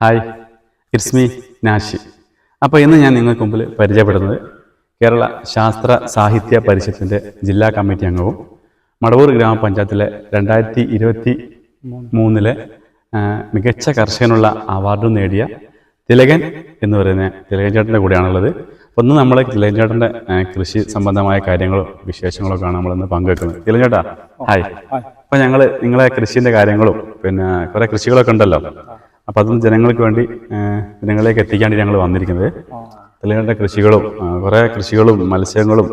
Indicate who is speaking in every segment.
Speaker 1: Hi, it's me നാഷി. അപ്പോൾ ഇന്ന് ഞാൻ നിങ്ങൾക്ക് മുമ്പിൽ പരിചയപ്പെടുന്നത് കേരള ശാസ്ത്ര സാഹിത്യ പരിഷത്തിൻ്റെ ജില്ലാ കമ്മിറ്റി അംഗവും മടവൂർ ഗ്രാമപഞ്ചായത്തിലെ 2023 മികച്ച കർഷകനുള്ള അവാർഡും നേടിയ തിലകൻ എന്ന് പറയുന്ന തിലകൻ ചേട്ടൻ്റെ കൂടെയാണുള്ളത്. അപ്പോൾ ഇന്ന് നമ്മൾ തിലകൻ ചേട്ടൻ്റെ കൃഷി സംബന്ധമായ കാര്യങ്ങളും വിശേഷങ്ങളൊക്കെയാണ് നമ്മളിന്ന് പങ്കുവെക്കുന്നത്. തിലകൻ ചേട്ടാ, ഹായ്. അപ്പോൾ ഞങ്ങൾ നിങ്ങളെ കൃഷിൻ്റെ കാര്യങ്ങളും പിന്നെ കുറേ കൃഷികളൊക്കെ ഉണ്ടല്ലോ, അപ്പോൾ അതൊന്നും ജനങ്ങൾക്ക് വേണ്ടി ജനങ്ങളിലേക്ക് എത്തിക്കാണ്ട് ഞങ്ങൾ വന്നിരിക്കുന്നത്. തിലകൻ്റെ കൃഷികളും കുറേ കൃഷികളും മത്സ്യങ്ങളും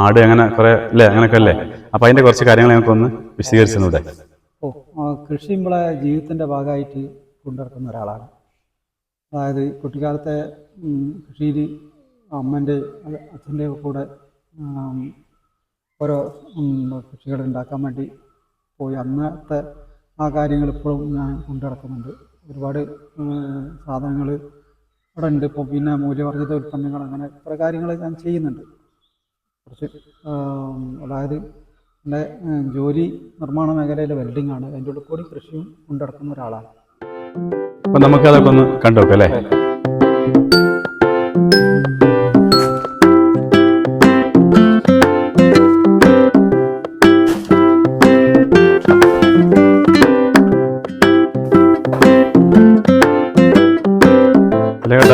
Speaker 1: ആട് അങ്ങനെ കുറേ അല്ലേ, അങ്ങനെയൊക്കെ അല്ലേ. അപ്പോൾ അതിൻ്റെ കുറച്ച് കാര്യങ്ങൾ ഞങ്ങൾക്കൊന്ന് വിശദീകരിച്ചൂടെ?
Speaker 2: കൃഷി നമ്മളെ ജീവിതത്തിൻ്റെ ഭാഗമായിട്ട് കൊണ്ടുനടക്കുന്ന ഒരാളാണ്. അതായത് കുട്ടിക്കാലത്തെ കൃഷിയിൽ അമ്മൻ്റെ അച്ഛൻ്റെ കൂടെ ഓരോ കൃഷികൾ ഉണ്ടാക്കാൻ വേണ്ടി പോയി അന്നത്തെ ആ കാര്യങ്ങൾ ഇപ്പോഴും ഞാൻ കൊണ്ടുനടക്കുന്നുണ്ട്. ഒരുപാട് സാധനങ്ങൾ ഇവിടെ ഉണ്ട്. ഇപ്പോൾ പിന്നെ മൂല്യവർദ്ധിത ഉൽപ്പന്നങ്ങൾ അങ്ങനെ കുറേ കാര്യങ്ങൾ ഞാൻ ചെയ്യുന്നുണ്ട്. കുറച്ച് അതായത് എൻ്റെ ജോലി നിർമ്മാണ മേഖലയിലെ വെൽഡിംഗ് ആണ്. അതിൻ്റെ ഉള്ളിൽ കൂടി കൃഷിയും കൊണ്ടുനടക്കുന്ന ഒരാളാണ്.
Speaker 1: അപ്പോൾ നമുക്കതൊക്കെ ഒന്ന് കണ്ടുനോക്കാം അല്ലേ?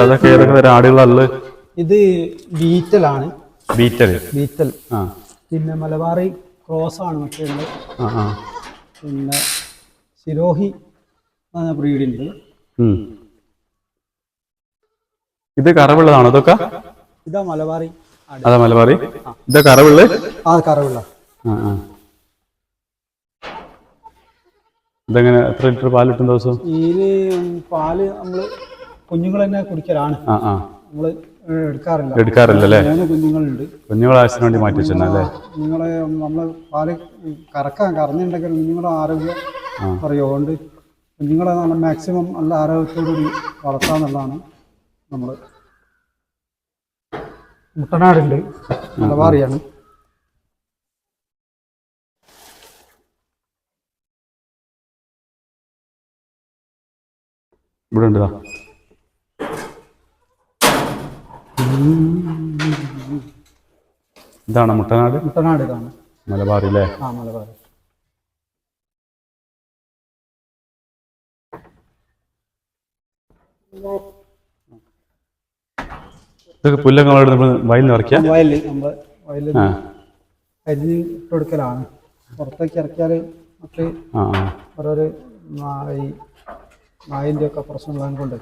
Speaker 1: അതൊക്കെ ഏതൊക്കെ തരം ആടുകളാണ്? ഇത്
Speaker 2: ബീറ്റലാണ്.
Speaker 1: ബീറ്റൽ.
Speaker 2: പിന്നെ മലബാറി ക്രോസ് ആണ് മറ്റേ. പിന്നെ സിരോഹി ബ്രീഡുണ്ട്.
Speaker 1: ഇത് കറവുള്ളതാണോ ഇതൊക്കെ?
Speaker 2: ഇതാ മലബാറി.
Speaker 1: അതാ മലബാറി. ഇതാ കറവുള്ള?
Speaker 2: ആ കറവുള്ള.
Speaker 1: ഇതെങ്ങനെ എത്ര ലിറ്റർ പാൽ കിട്ടും ദിവസം?
Speaker 2: ഇതിന് പാല് നമ്മള് കുഞ്ഞുങ്ങൾ തന്നെ കുടിക്കലാണ്. നമ്മള് എടുക്കാറില്ല. 3 കുഞ്ഞുങ്ങളുണ്ട്.
Speaker 1: കുഞ്ഞുങ്ങളെ ആവശ്യത്തിന് വേണ്ടി മാറ്റി വെച്ചിട്ടുണ്ടല്ലേ?
Speaker 2: കുഞ്ഞുങ്ങളെ നമ്മള് പാല് കറന്നിട്ടുണ്ടെങ്കിൽ കുഞ്ഞുങ്ങളെ ആരോഗ്യം പറയും. അതുകൊണ്ട് കുഞ്ഞുങ്ങളെ നല്ല മാക്സിമം നല്ല ആരോഗ്യത്തോടുകൂടി വളർത്താന്നുള്ളതാണ്. നമ്മള് മുട്ടനാടുണ്ട്, മലബാറിയാണ്.
Speaker 1: ഇവിടെ ഉണ്ട്. ഇതാണ് മുട്ടനാട്.
Speaker 2: ഇതാണ്
Speaker 1: മലബാറി അല്ലേ?
Speaker 2: മലബാറി.
Speaker 1: ഇതൊക്കെ പുല്ലൊക്കെ വയലിൽ ഇറക്കിയ
Speaker 2: നമ്മള് വയലിൽ അരിഞ്ഞ് ഇട്ടുകൊടുക്കലാണ്. പുറത്തേക്ക് ഇറക്കിയാൽ മറ്റ് ഓരോരോ നായിൻ്റെ ഒക്കെ പ്രശ്നമുള്ളത് കൊണ്ട്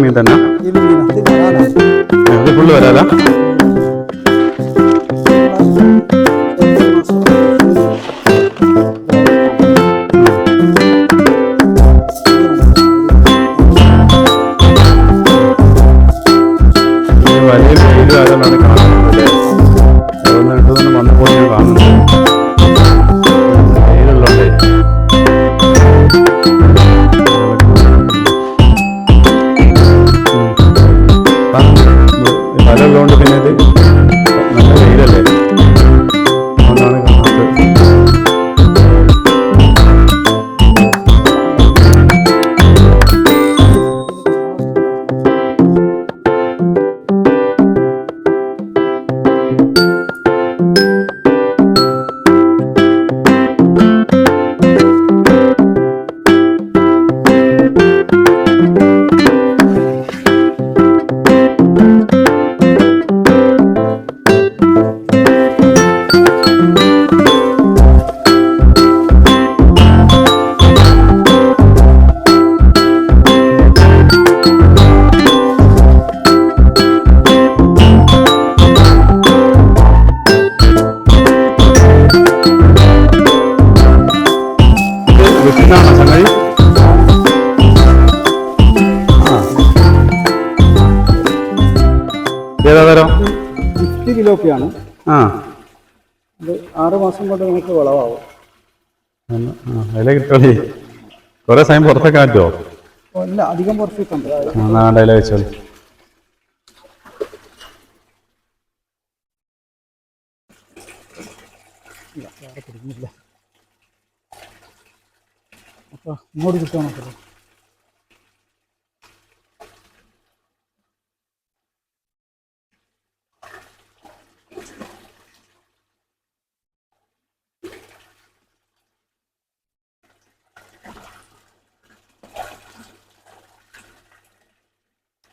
Speaker 1: മീൻ തന്നെ ഫുള്ള് വരാലാ? വലിയ വെയിൽ ആരാണ് കാണുന്നത്? അതൊന്ന് രണ്ടുമൂന്ന് വന്നപ്പോൾ ഞാൻ കാണുന്നു. വെയിലുള്ളോണ്ടേ മരമുള്ളതുകൊണ്ട് പിന്നെ ഇത് നല്ല വെയിലല്ലേ, അതുകൊണ്ടാണ് കാണാത്തത്. ഏതാ തരം?
Speaker 2: 50 കിലോപ്പിയാണ്.
Speaker 1: ആ,
Speaker 2: ഇത് 6 മാസം കൊണ്ട് നമുക്ക് വിളവാകും.
Speaker 1: അതിലെ കിട്ടോളി. കുറെ സമയം പുറത്തൊക്കെ പറ്റുമോ?
Speaker 2: ഇല്ല, അധികം പുറത്തേക്കുണ്ട്.
Speaker 1: അതിലെ വെച്ചോളി.
Speaker 2: പിടിക്കുന്നില്ല. അപ്പോൾ ഇങ്ങോട്ട് കിട്ടുക നോക്കല്ലോ.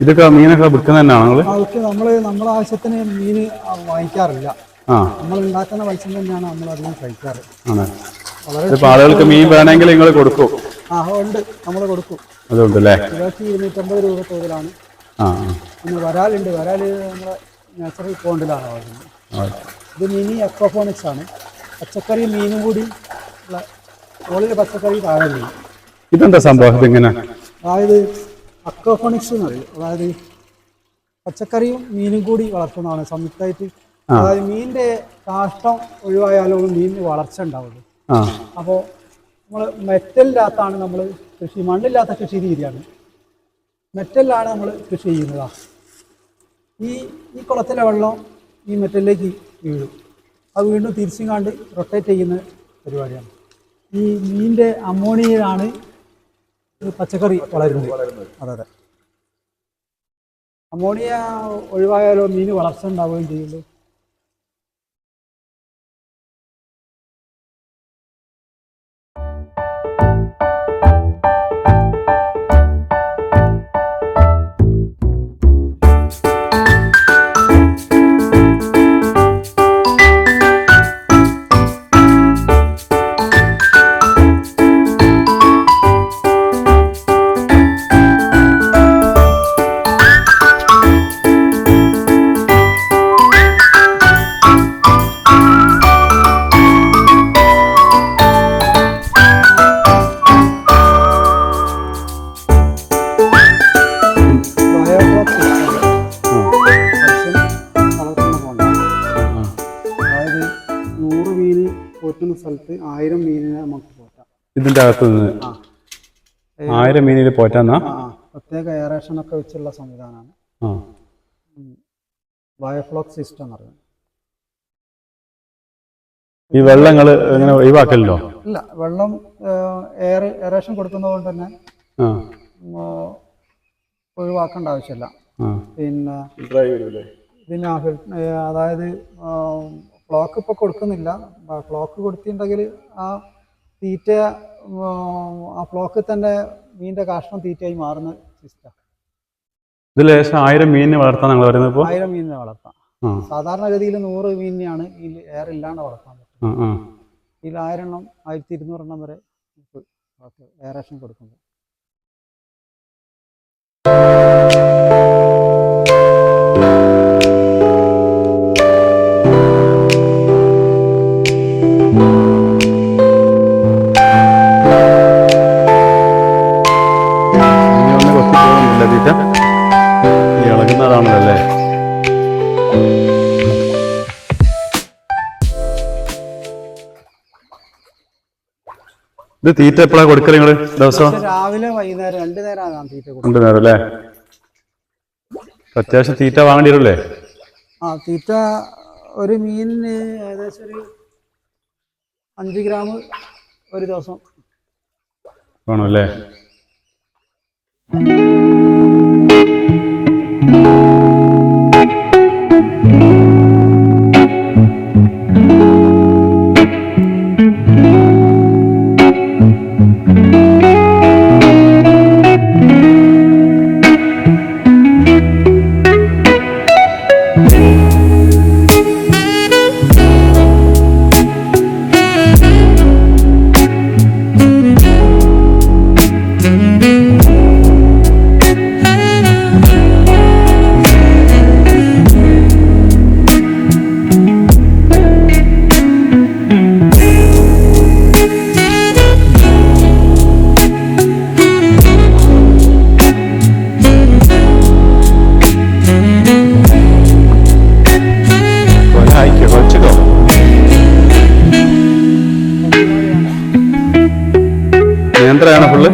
Speaker 1: ഇതൊക്കെ മീനൊക്കെ വിൽക്കുന്ന തന്നെയാണോ നിങ്ങൾ?
Speaker 2: അതൊക്കെ നമ്മളെ ആവശ്യത്തിന് മീൻ വാങ്ങിക്കാറില്ല. നമ്മൾ ഉണ്ടാക്കുന്ന മത്സ്യം തന്നെയാണ് നമ്മൾ അധികം കഴിക്കാറ്.
Speaker 1: ഇപ്പൊ ആളുകൾക്ക് മീൻ വേണമെങ്കിൽ നിങ്ങൾ കൊടുക്കും?
Speaker 2: ഉണ്ട്, നമ്മൾ കൊടുക്കും.
Speaker 1: അതുകൊണ്ടല്ലേ
Speaker 2: കിലോയ്ക്ക് 250 രൂപ തോതിലാണ്. പിന്നെ വരാലുണ്ട്. വരാല് നമ്മുടെ നാച്ചുറൽ പോണ്ടിലാണ് വാങ്ങുന്നത്. ഇത് മിനി അക്വാപോണിക്സ് ആണ്. പച്ചക്കറി മീനും കൂടി ഉള്ള മുകളിൽ പച്ചക്കറി താഴെ മീൻ.
Speaker 1: ഇതെന്താ സംഭവം? ഇതിങ്ങനെ
Speaker 2: അതായത് അക്വാപോണിക്സ് എന്ന് പറയും. അതായത് പച്ചക്കറിയും മീനും കൂടി വളർത്തുന്നതാണ് സംയുക്തമായിട്ട്. അതായത് മീനിന്റെ കാഷ്ടം ഒഴിവായാലും മീനിന് വളർച്ച ഉണ്ടാവുള്ളൂ. അപ്പോൾ നമ്മൾ മെറ്റലിനകത്താണ് നമ്മൾ കൃഷി, മണ്ണില്ലാത്ത കൃഷി രീതിയാണ്. മെറ്റലിലാണ് നമ്മൾ കൃഷി ചെയ്യുന്നത്. ഈ കുളത്തിലെ വെള്ളം ഈ മെറ്റലിലേക്ക് വീഴും. അത് വീണ്ടും തിരിച്ചും റൊട്ടേറ്റ് ചെയ്യുന്ന പരിപാടിയാണ്. ഈ മീനിൻ്റെ അമോണിയയിലാണ് പച്ചക്കറി വളരുന്നത്. അതെ, അമോണിയ ഒഴിവായാലോ മീന് വളർച്ച ഉണ്ടാവുകയും ചെയ്യുള്ളൂ. സ്ഥലത്ത് 1000 മീനിനെ നമുക്ക് പോറ്റാം. ഇതിന്റെ അകത്ത് നിന്ന് 1000 മീനിൽ പോറ്റാന്നാ? പ്രത്യേക എയറേഷൻ ഒക്കെ വെച്ചുള്ള സംവിധാനമാണ് ബയോഫ്ലോക് സിസ്റ്റം എന്ന് പറയുന്നത്. ഈ വെള്ളങ്ങൾ എങ്ങനെ ഒഴിവാക്കല്ലോ? ഇല്ല, വെള്ളം എയറേഷൻ കൊടുക്കുന്നത് കൊണ്ട് തന്നെ ഒഴിവാക്കേണ്ട ആവശ്യമില്ല. പിന്നെ അതായത് ഫ്ലോക്ക് ഇപ്പോൾ കൊടുക്കുന്നില്ല. ഫ്ലോക്ക് കൊടുത്തിട്ടുണ്ടെങ്കിൽ ആ തീറ്റ ആ ഫ്ലോക്കിൽ തന്നെ മീനിന്റെ കാഷ്ടം തീറ്റയായി മാറുന്ന സിസ്റ്റം. ഇതിൽ 1000 മീനിനെ വളർത്താൻ നിങ്ങൾ പറയുന്നത്? 1000 മീനിനെ വളർത്താം. സാധാരണഗതിയിൽ 100 മീനിനെയാണ് ഈ എയർ ഇല്ലാണ്ട് വളർത്താൻ പറ്റും. ഇതിൽ 1000 എണ്ണം 1200 എണ്ണം വരെ എയറേഷൻ കൊടുക്കുന്നത്. ഇളകുന്നതാണല്ലേ? ഇത് തീറ്റ എപ്പോഴാ കൊടുക്കല് നിങ്ങള്? ദിവസം രാവിലെ വൈകുന്നേരം 2 നേരം തീറ്റ കൊടുക്കും. 2 നേരം അല്ലേ? അത്യാവശ്യം തീറ്റ വാങ്ങേണ്ടി വരില്ലേ? തീറ്റ ഒരു മീനിന് ഏകദേശം ഒരു 5 ഗ്രാം ഒരു ദിവസം വേണം അല്ലേ?
Speaker 1: നേന്ത്രയാണ് ഫുള്ള്.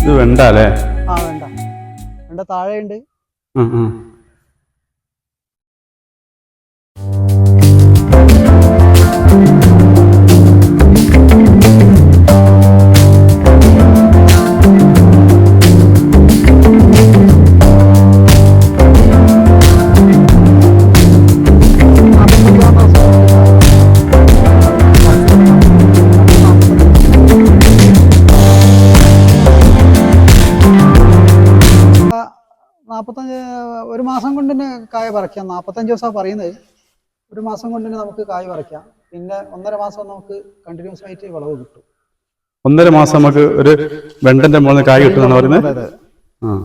Speaker 1: ഇത് വെണ്ട അല്ലേ?
Speaker 2: ആ വേണ്ട വേണ്ട താഴെയുണ്ട്.
Speaker 1: ആ ആ.
Speaker 2: നാൽപ്പത്തഞ്ച് ഒരു മാസം കൊണ്ട് തന്നെ കായ പറിക്കാം. 45 ദിവസമാണ് പറയുന്നത്. ഒരു മാസം കൊണ്ട് തന്നെ നമുക്ക് കായ പറിക്കാം. പിന്നെ 1.5 മാസം നമുക്ക് കണ്ടിന്യൂസ് ആയിട്ട് വിളവ് കിട്ടും.
Speaker 1: 1.5 മാസം നമുക്ക് ഒരു വെണ്ടന്റെ മുകളിൽ കായ് കിട്ടുമെന്ന് പറയുന്നത്.
Speaker 2: അതെ.
Speaker 1: ആ.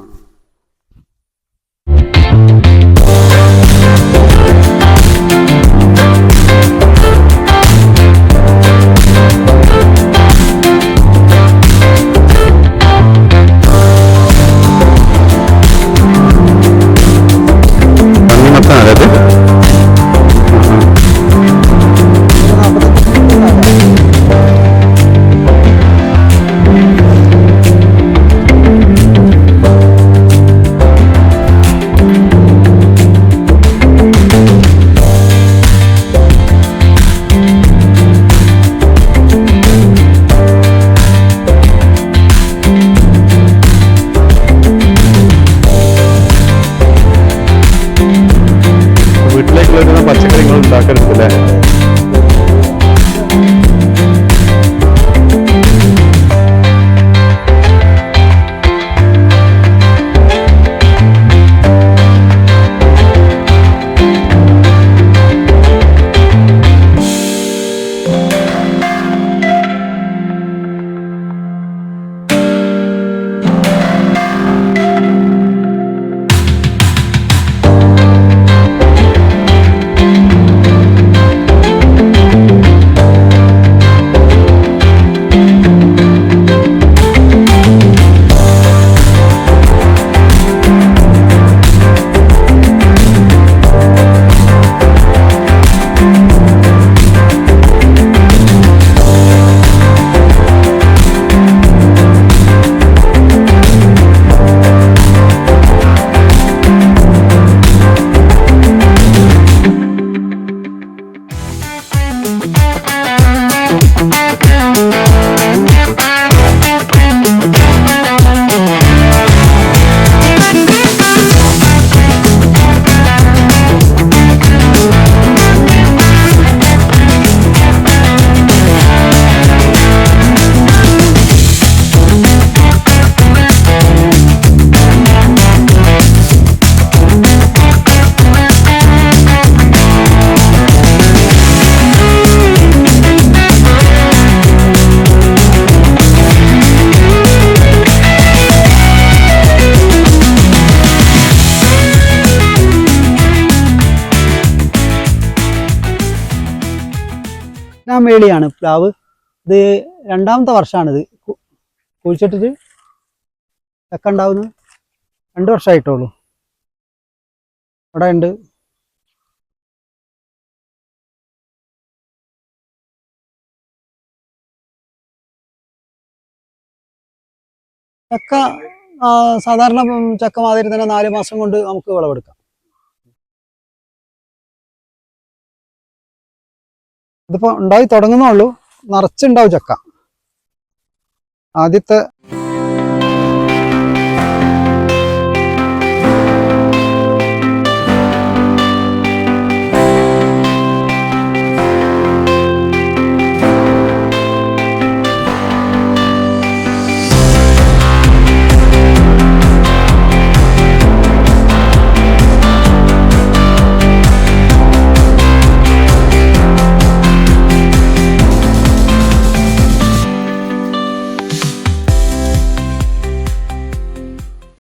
Speaker 1: വീട്ടിലേക്കുള്ള പച്ചക്കറികൾ ഉണ്ടാക്കരുതല്ലേ?
Speaker 2: മേളിയാണ് പ്ലാവ്. ഇത് 2ാമത്തെ വർഷമാണിത് കുഴിച്ചിട്ടിട്ട് ചക്ക ഉണ്ടാവുന്നത്. 2 വർഷമായിട്ടുള്ളൂ. അവിടെ ഉണ്ട്. ചക്ക സാധാരണ ചക്ക മാതിരി തന്നെ 4 മാസം കൊണ്ട് നമുക്ക് വിളവെടുക്കാം. ഇതിപ്പോ ഉണ്ടായി തുടങ്ങുന്നുള്ളൂ. നിറച്ചുണ്ടാവും ചക്ക. ആദ്യത്തെ